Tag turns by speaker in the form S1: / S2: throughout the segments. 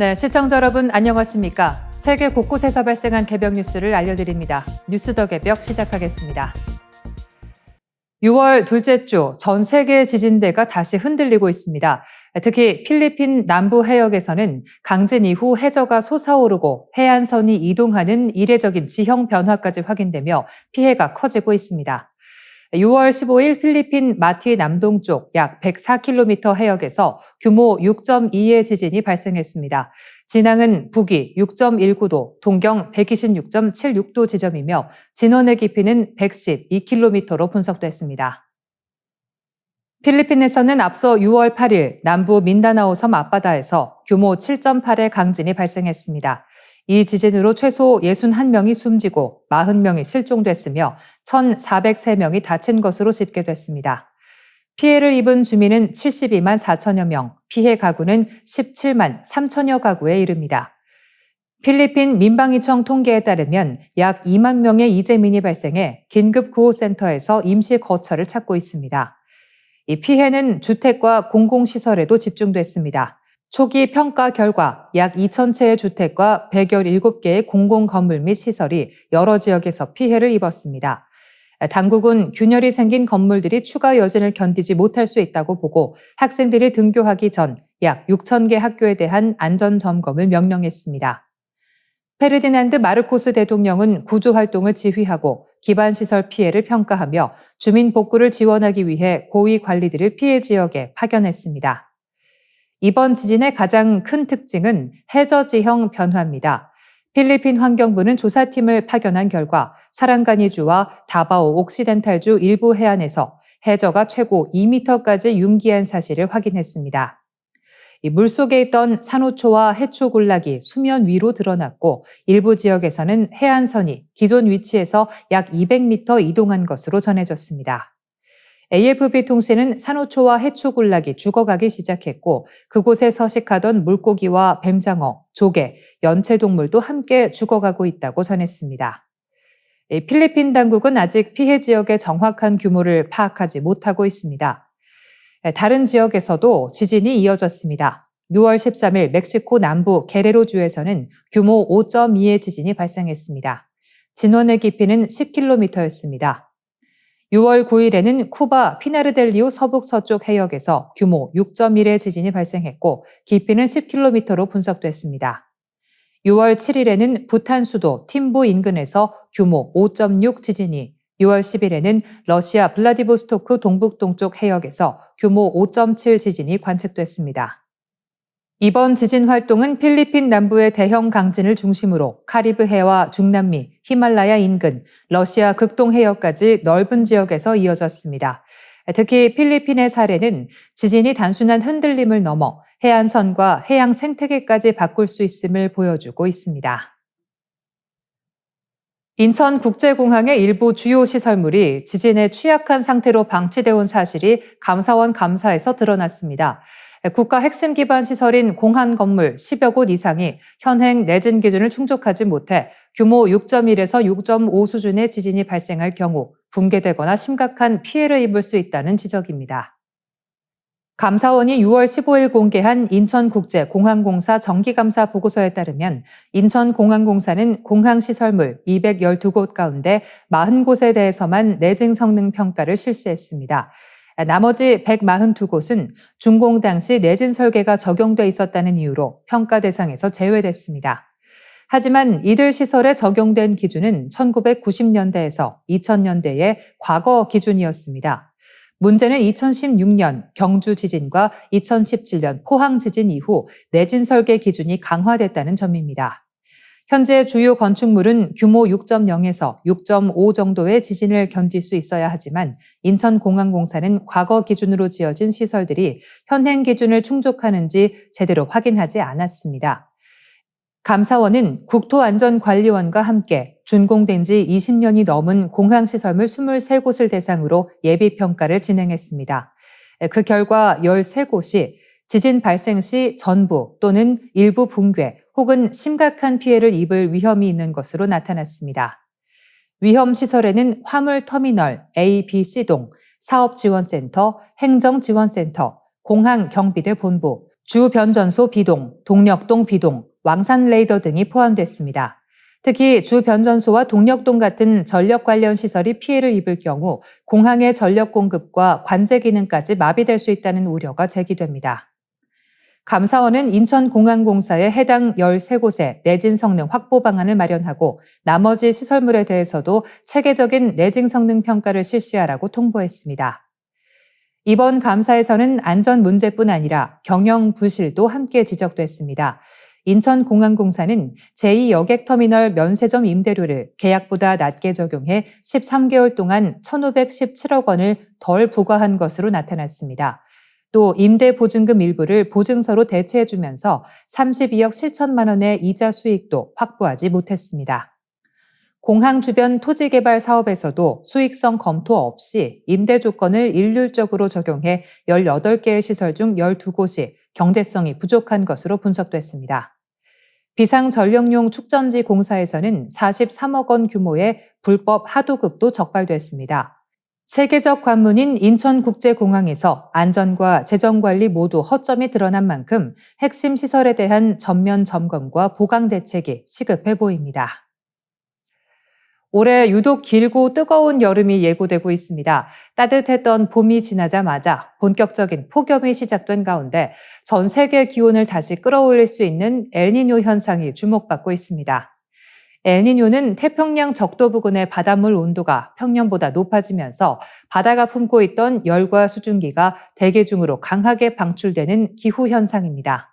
S1: 네, 시청자 여러분 안녕하십니까? 세계 곳곳에서 발생한 개벽 뉴스를 알려드립니다. 뉴스 더 개벽 시작하겠습니다. 6월 둘째 주 전 세계 지진대가 다시 흔들리고 있습니다. 특히 필리핀 남부 해역에서는 강진 이후 해저가 솟아오르고 해안선이 이동하는 이례적인 지형 변화까지 확인되며 피해가 커지고 있습니다. 6월 15일 필리핀 마티 남동쪽 약 104km 해역에서 규모 6.2의 지진이 발생했습니다. 진앙은 북위 6.19도, 동경 126.76도 지점이며 진원의 깊이는 112km로 분석됐습니다. 필리핀에서는 앞서 6월 8일 남부 민다나오 섬 앞바다에서 규모 7.8의 강진이 발생했습니다. 이 지진으로 최소 61명이 숨지고 40명이 실종됐으며 1,403명이 다친 것으로 집계됐습니다. 피해를 입은 주민은 72만 4천여 명, 피해 가구는 17만 3천여 가구에 이릅니다. 필리핀 민방위청 통계에 따르면 약 2만 명의 이재민이 발생해 긴급구호센터에서 임시 거처를 찾고 있습니다. 이 피해는 주택과 공공시설에도 집중됐습니다. 초기 평가 결과 약 2,000채의 주택과 117개의 공공건물 및 시설이 여러 지역에서 피해를 입었습니다. 당국은 균열이 생긴 건물들이 추가 여진을 견디지 못할 수 있다고 보고 학생들이 등교하기 전 약 6,000개 학교에 대한 안전점검을 명령했습니다. 페르디난드 마르코스 대통령은 구조활동을 지휘하고 기반시설 피해를 평가하며 주민 복구를 지원하기 위해 고위 관리들을 피해 지역에 파견했습니다. 이번 지진의 가장 큰 특징은 해저 지형 변화입니다. 필리핀 환경부는 조사팀을 파견한 결과 사랑가니주와 다바오 옥시덴탈주 일부 해안에서 해저가 최고 2m까지 융기한 사실을 확인했습니다. 물속에 있던 산호초와 해초군락이 수면 위로 드러났고 일부 지역에서는 해안선이 기존 위치에서 약 200m 이동한 것으로 전해졌습니다. AFP 통신은 산호초와 해초군락이 죽어가기 시작했고 그곳에 서식하던 물고기와 뱀장어, 조개, 연체동물도 함께 죽어가고 있다고 전했습니다. 필리핀 당국은 아직 피해 지역의 정확한 규모를 파악하지 못하고 있습니다. 다른 지역에서도 지진이 이어졌습니다. 6월 13일 멕시코 남부 게레로주에서는 규모 5.2의 지진이 발생했습니다. 진원의 깊이는 10km였습니다. 6월 9일에는 쿠바 피나르델리우 서북서쪽 해역에서 규모 6.1의 지진이 발생했고 깊이는 10km로 분석됐습니다. 6월 7일에는 부탄 수도 팀부 인근에서 규모 5.6 지진이, 6월 10일에는 러시아 블라디보스토크 동북동쪽 해역에서 규모 5.7 지진이 관측됐습니다. 이번 지진 활동은 필리핀 남부의 대형 강진을 중심으로 카리브해와 중남미, 히말라야 인근, 러시아 극동 해역까지 넓은 지역에서 이어졌습니다. 특히 필리핀의 사례는 지진이 단순한 흔들림을 넘어 해안선과 해양 생태계까지 바꿀 수 있음을 보여주고 있습니다. 인천국제공항의 일부 주요 시설물이 지진에 취약한 상태로 방치돼 온 사실이 감사원 감사에서 드러났습니다. 국가 핵심 기반 시설인 공항 건물 10여 곳 이상이 현행 내진 기준을 충족하지 못해 규모 6.1에서 6.5 수준의 지진이 발생할 경우 붕괴되거나 심각한 피해를 입을 수 있다는 지적입니다. 감사원이 6월 15일 공개한 인천국제공항공사 정기감사 보고서에 따르면 인천공항공사는 공항시설물 212곳 가운데 40곳에 대해서만 내진 성능 평가를 실시했습니다. 나머지 142곳은 준공 당시 내진 설계가 적용돼 있었다는 이유로 평가 대상에서 제외됐습니다. 하지만 이들 시설에 적용된 기준은 1990년대에서 2000년대의 과거 기준이었습니다. 문제는 2016년 경주 지진과 2017년 포항 지진 이후 내진 설계 기준이 강화됐다는 점입니다. 현재 주요 건축물은 규모 6.0에서 6.5 정도의 지진을 견딜 수 있어야 하지만 인천공항공사는 과거 기준으로 지어진 시설들이 현행 기준을 충족하는지 제대로 확인하지 않았습니다. 감사원은 국토안전관리원과 함께 준공된 지 20년이 넘은 공항시설물 23곳을 대상으로 예비평가를 진행했습니다. 그 결과 13곳이 지진 발생 시 전부 또는 일부 붕괴 혹은 심각한 피해를 입을 위험이 있는 것으로 나타났습니다. 위험시설에는 화물터미널 A, B, C동, 사업지원센터, 행정지원센터, 공항경비대 본부, 주변전소 비동, 동력동 비동, 왕산레이더 등이 포함됐습니다. 특히 주변전소와 동력동 같은 전력 관련 시설이 피해를 입을 경우 공항의 전력 공급과 관제 기능까지 마비될 수 있다는 우려가 제기됩니다. 감사원은 인천공항공사에 해당 13곳에 내진 성능 확보 방안을 마련하고 나머지 시설물에 대해서도 체계적인 내진 성능 평가를 실시하라고 통보했습니다. 이번 감사에서는 안전 문제뿐 아니라 경영 부실도 함께 지적됐습니다. 인천공항공사는 제2여객터미널 면세점 임대료를 계약보다 낮게 적용해 13개월 동안 1,517억 원을 덜 부과한 것으로 나타났습니다. 또 임대보증금 일부를 보증서로 대체해주면서 32억 7천만 원의 이자 수익도 확보하지 못했습니다. 공항 주변 토지 개발 사업에서도 수익성 검토 없이 임대 조건을 일률적으로 적용해 18개의 시설 중 12곳이 경제성이 부족한 것으로 분석됐습니다. 비상전력용 축전지 공사에서는 43억 원 규모의 불법 하도급도 적발됐습니다. 세계적 관문인 인천국제공항에서 안전과 재정관리 모두 허점이 드러난 만큼 핵심 시설에 대한 전면 점검과 보강 대책이 시급해 보입니다. 올해 유독 길고 뜨거운 여름이 예고되고 있습니다. 따뜻했던 봄이 지나자마자 본격적인 폭염이 시작된 가운데 전 세계 기온을 다시 끌어올릴 수 있는 엘니뇨 현상이 주목받고 있습니다. 엘니뇨는 태평양 적도 부근의 바닷물 온도가 평년보다 높아지면서 바다가 품고 있던 열과 수증기가 대기 중으로 강하게 방출되는 기후 현상입니다.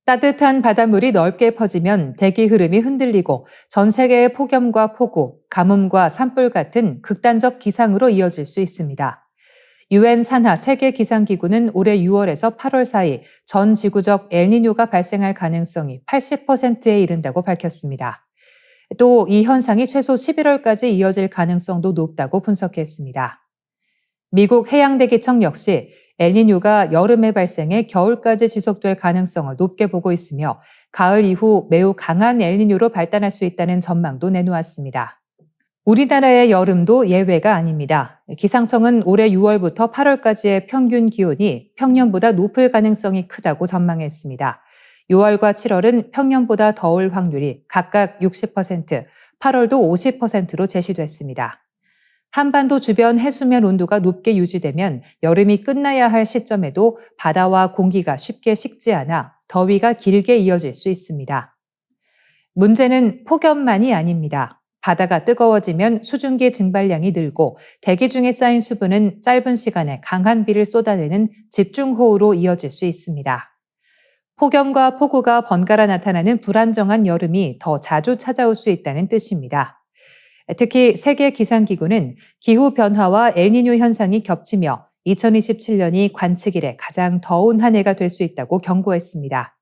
S1: 따뜻한 바닷물이 넓게 퍼지면 대기 흐름이 흔들리고 전 세계의 폭염과 폭우, 가뭄과 산불 같은 극단적 기상으로 이어질 수 있습니다. 유엔 산하 세계기상기구는 올해 6월에서 8월 사이 전 지구적 엘니뇨가 발생할 가능성이 80%에 이른다고 밝혔습니다. 또 이 현상이 최소 11월까지 이어질 가능성도 높다고 분석했습니다. 미국 해양대기청 역시 엘니뇨가 여름에 발생해 겨울까지 지속될 가능성을 높게 보고 있으며 가을 이후 매우 강한 엘니뇨로 발달할 수 있다는 전망도 내놓았습니다. 우리나라의 여름도 예외가 아닙니다. 기상청은 올해 6월부터 8월까지의 평균 기온이 평년보다 높을 가능성이 크다고 전망했습니다. 6월과 7월은 평년보다 더울 확률이 각각 60%, 8월도 50%로 제시됐습니다. 한반도 주변 해수면 온도가 높게 유지되면 여름이 끝나야 할 시점에도 바다와 공기가 쉽게 식지 않아 더위가 길게 이어질 수 있습니다. 문제는 폭염만이 아닙니다. 바다가 뜨거워지면 수증기 증발량이 늘고 대기 중에 쌓인 수분은 짧은 시간에 강한 비를 쏟아내는 집중호우로 이어질 수 있습니다. 폭염과 폭우가 번갈아 나타나는 불안정한 여름이 더 자주 찾아올 수 있다는 뜻입니다. 특히 세계기상기구는 기후변화와 엘니뇨 현상이 겹치며 2027년이 관측 이래 가장 더운 한 해가 될 수 있다고 경고했습니다.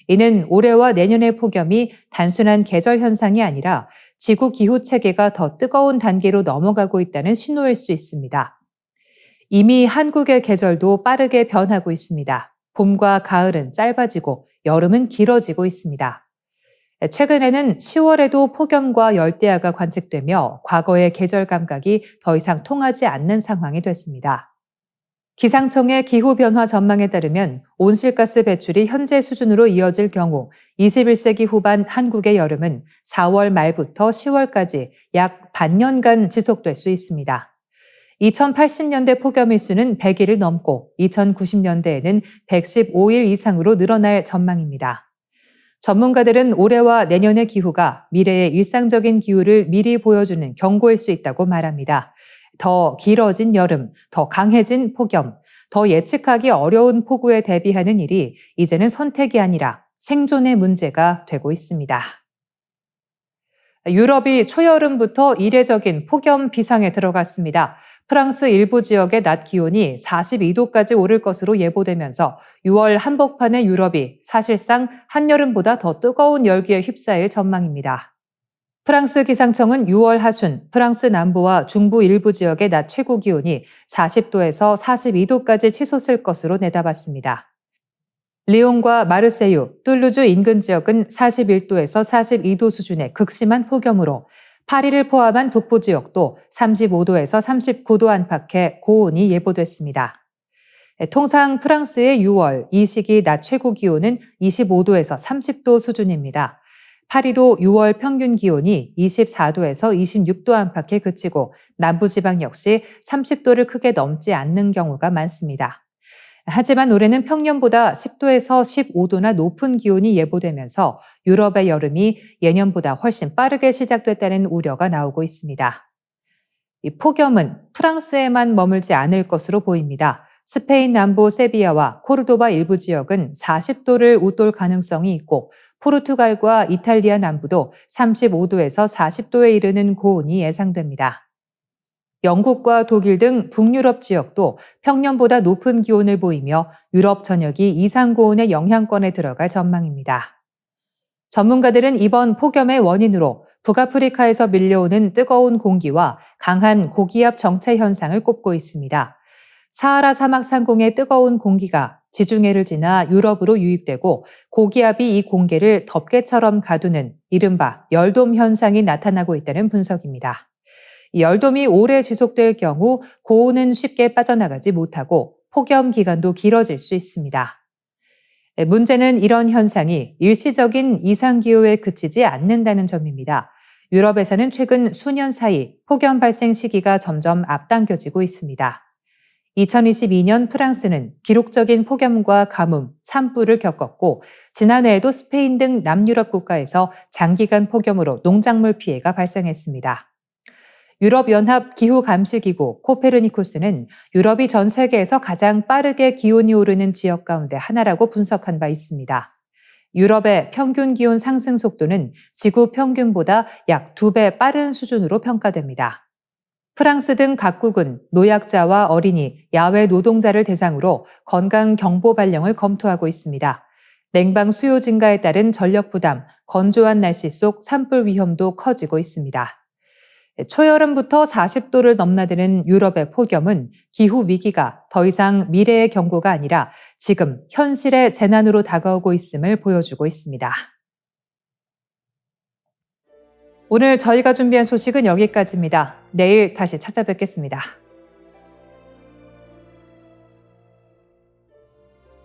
S1: 이는 올해와 내년의 폭염이 단순한 계절 현상이 아니라 지구 기후 체계가 더 뜨거운 단계로 넘어가고 있다는 신호일 수 있습니다. 이미 한국의 계절도 빠르게 변하고 있습니다. 봄과 가을은 짧아지고 여름은 길어지고 있습니다. 최근에는 10월에도 폭염과 열대야가 관측되며 과거의 계절 감각이 더 이상 통하지 않는 상황이 됐습니다. 기상청의 기후변화 전망에 따르면 온실가스 배출이 현재 수준으로 이어질 경우 21세기 후반 한국의 여름은 4월 말부터 10월까지 약 반년간 지속될 수 있습니다. 2080년대 폭염 일수는 100일을 넘고 2090년대에는 115일 이상으로 늘어날 전망입니다. 전문가들은 올해와 내년의 기후가 미래의 일상적인 기후를 미리 보여주는 경고일 수 있다고 말합니다. 더 길어진 여름, 더 강해진 폭염, 더 예측하기 어려운 폭우에 대비하는 일이 이제는 선택이 아니라 생존의 문제가 되고 있습니다. 유럽이 초여름부터 이례적인 폭염 비상에 들어갔습니다. 프랑스 일부 지역의 낮 기온이 42도까지 오를 것으로 예보되면서 6월 한복판의 유럽이 사실상 한여름보다 더 뜨거운 열기에 휩싸일 전망입니다. 프랑스 기상청은 6월 하순 프랑스 남부와 중부 일부 지역의 낮 최고 기온이 40도에서 42도까지 치솟을 것으로 내다봤습니다. 리옹과 마르세유, 툴루즈 인근 지역은 41도에서 42도 수준의 극심한 폭염으로 파리를 포함한 북부 지역도 35도에서 39도 안팎의 고온이 예보됐습니다. 통상 프랑스의 6월, 이 시기 낮 최고 기온은 25도에서 30도 수준입니다. 파리도 6월 평균 기온이 24도에서 26도 안팎에 그치고 남부지방 역시 30도를 크게 넘지 않는 경우가 많습니다. 하지만 올해는 평년보다 10도에서 15도나 높은 기온이 예보되면서 유럽의 여름이 예년보다 훨씬 빠르게 시작됐다는 우려가 나오고 있습니다. 이 폭염은 프랑스에만 머물지 않을 것으로 보입니다. 스페인 남부 세비야와 코르도바 일부 지역은 40도를 웃돌 가능성이 있고 포르투갈과 이탈리아 남부도 35도에서 40도에 이르는 고온이 예상됩니다. 영국과 독일 등 북유럽 지역도 평년보다 높은 기온을 보이며 유럽 전역이 이상 고온의 영향권에 들어갈 전망입니다. 전문가들은 이번 폭염의 원인으로 북아프리카에서 밀려오는 뜨거운 공기와 강한 고기압 정체 현상을 꼽고 있습니다. 사하라 사막 상공의 뜨거운 공기가 지중해를 지나 유럽으로 유입되고 고기압이 이 공기를 덮개처럼 가두는 이른바 열돔 현상이 나타나고 있다는 분석입니다. 이 열돔이 오래 지속될 경우 고온은 쉽게 빠져나가지 못하고 폭염 기간도 길어질 수 있습니다. 문제는 이런 현상이 일시적인 이상기후에 그치지 않는다는 점입니다. 유럽에서는 최근 수년 사이 폭염 발생 시기가 점점 앞당겨지고 있습니다. 2022년 프랑스는 기록적인 폭염과 가뭄, 산불을 겪었고 지난해에도 스페인 등 남유럽 국가에서 장기간 폭염으로 농작물 피해가 발생했습니다. 유럽연합 기후감시기구 코페르니쿠스는 유럽이 전 세계에서 가장 빠르게 기온이 오르는 지역 가운데 하나라고 분석한 바 있습니다. 유럽의 평균 기온 상승 속도는 지구 평균보다 약 2배 빠른 수준으로 평가됩니다. 프랑스 등 각국은 노약자와 어린이, 야외 노동자를 대상으로 건강 경보 발령을 검토하고 있습니다. 냉방 수요 증가에 따른 전력 부담, 건조한 날씨 속 산불 위험도 커지고 있습니다. 초여름부터 40도를 넘나드는 유럽의 폭염은 기후 위기가 더 이상 미래의 경고가 아니라 지금 현실의 재난으로 다가오고 있음을 보여주고 있습니다. 오늘 저희가 준비한 소식은 여기까지입니다. 내일 다시 찾아뵙겠습니다.